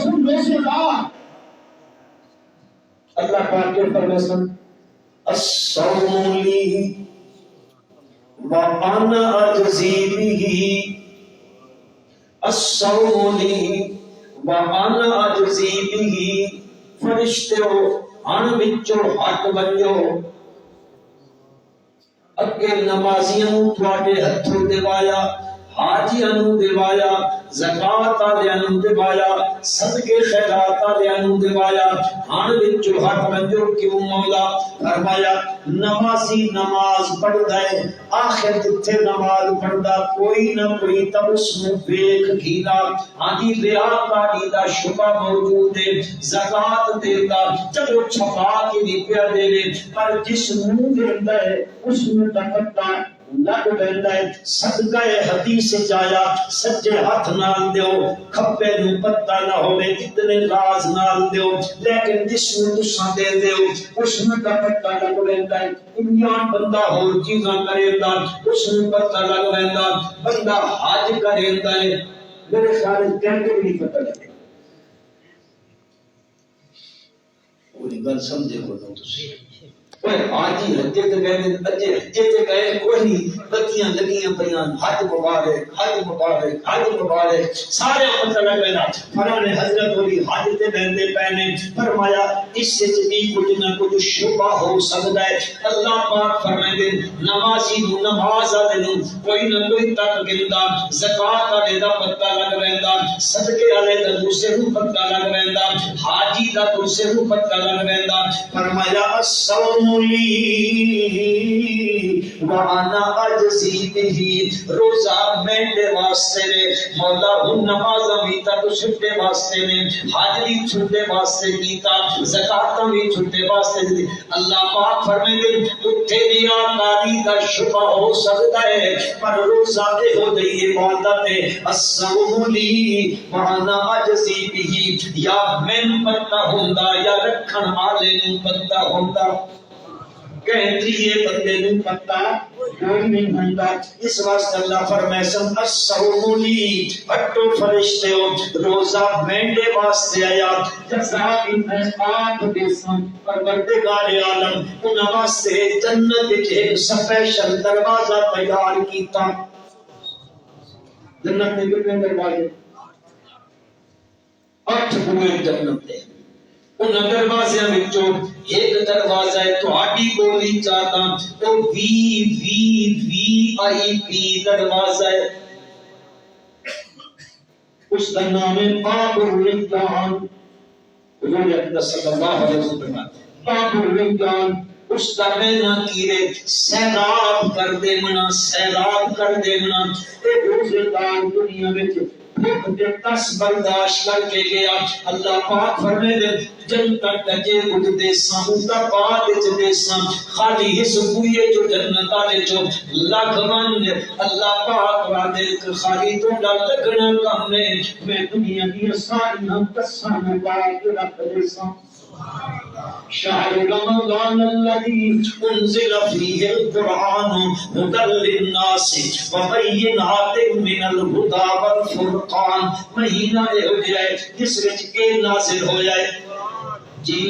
سن روزے دار اللہ پاک کے فرمان الصوم لی وانا اجزی بہ الصوم لی وانا اجزی بہ فرشتو ہن وچوں ہٹ ونجو اگے نمازیاں نوں تواڈے ہتھوں دیوایا حاجیاں نوں دیوایا زکات والےاں نوں دیوایا صدقے خیرات والےاں نوں دیوایا ہن وچوں ہٹ ونجو کیوں مولا فرمایا نمازی نماز پڑھدا ہے آخر جتھے نماز پڑھدا کوئی نہ کوئی تب اس نوں ویکھ گھیلا آدھی ریاکاری دا شبہ موجود ہے زکات دیندا چلو چھپا کے نہیں پیا دے پر جس نوں دیندا ہے اس نوں تکتا لگ ویندا ہے صدقہ حدیث جایا سجے ہاتھ نال دیو کھبے نوں پتہ نہ ہوے کتنے راز نال دیو لیکن جس نوں تساں دے دیو اس نوں پتہ لگ ویندا ہے دنیا بندہ ہور چیزاں کریندا اس نوں پتہ لگ ویندا بندہ حج کریندا ہے میرے خیال کہندے بھی نہیں پتہ لگے کوئی گل سمجھے کو نہ تسی حاجی حجے تے گئے اجے حجے تے گئے کوئی بتیاں لگیاں پیاں حج مبارک حج مبارک حج مبارک سارے پتہ لگ گیا فلاں حضرت علی حج تے بندے پہنے فرمایا اس سے بھی کچھ نہ کچھ شبہ ہو سکتا ہے اللہ پاک فرمائے نمازی نوں نماز والے نوں کوئی نہ کوئی تک گندا زکات والے دا پتہ لگ ویندا صدقے والے دا دوسرے نوں پتہ لگ ویندا حاجی دا دوسرے نوں پتہ لگ ویندا فرمایا الصوم وانا اجزی بہ روزہ میرے واسطے نے مولا ہن نماز بھی تا تو چھٹے واسطے نے حج بھی چھٹے واسطے کیتا زکات بھی چھٹے واسطے دی اللہ پاک فرمائے اوتھے ریاکاری دا شبہ ہو سکتا ہے پر روزہ دے ہو دی عبادت ہے الصوم لی وانا اجزی بہ یا من پتہ ہوندا یا رکھن والے نوں پتہ ہوندا کہندی بندے نوں پتہ کوئی نہیں ہوندا اس واسطے اللہ فرمائے سن الصوم لی ہٹو فرشتو روزہ میرے واسطے آیا جزا انعام دے سن پروردگار عالم انہاں واسطے جنت وچ ایک سپیشل دروازہ تیار کیتا جنت میں کتنے دروازے 8 بوئے جنت دے ان دروازے وچوں ایک دروازہ ہے تہاڈی بولی چاہتا تو وی آئی پی دروازہ ہے اس کا نام ہے باب الرجال حضور اکرم صلی اللہ علیہ وسلم باب الرجال اس کا معنی کیرے سیلاب کر دے منا اے روزے دار دنیا وچ دس برداشت کر کے گیا اللہ پاک فرمائے جنت تجے بج دے سامتا بعد وچ دے سام خالی اس بوئے جو جنت والے جو لکھ من اللہ پاک وعدے خالی تو لگنا کم ہے میں دنیا دی ساری ہم قسم پاک رکھ دے سام شهر رمضان الذي انزل فيه القرآن هدى للناس وبينات من الهدى والفرقان مہینہ ہو جائے جس وچ اے نازل ہو جائے جی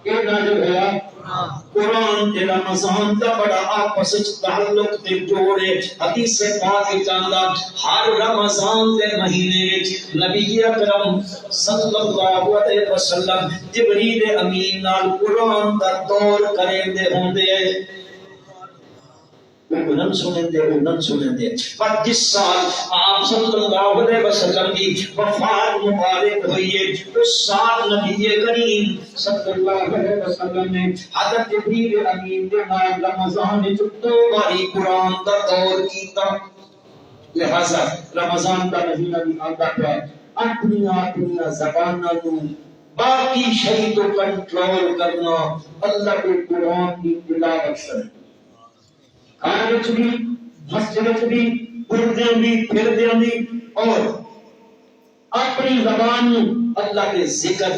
اے نازل ہوا قرآن تے رمضان دا بڑا آپس وچ تعلق تے جوڑے حدیث پاک چاندا ہر رمضان دے مہینے وچ نبی اکرم صلی اللہ علیہ وسلم جبریل امین نال قرآن دا دور کریندے ہوندے انہوں سنیں دے پر جس سال آپ صلی اللہ علیہ وسلم کی وفات مبارک ہوئی ہے اس سال نبی کریم صلی اللہ علیہ وسلم نے حضرت جبریل امین دے نال رمضان وچ 2 باری قرآن دا دور کیتا لہذا رمضان دا مہینہ بھی آندا ہے اپنی زباناں نوں باقی شے تو کنٹرول کرنا اللہ کے قرآن کی تلاوت کرنا کھانے وچ بھی مسجد وچ بھی اردے بھی پھردے بھی اور اپنی زبان اللہ کے ذکر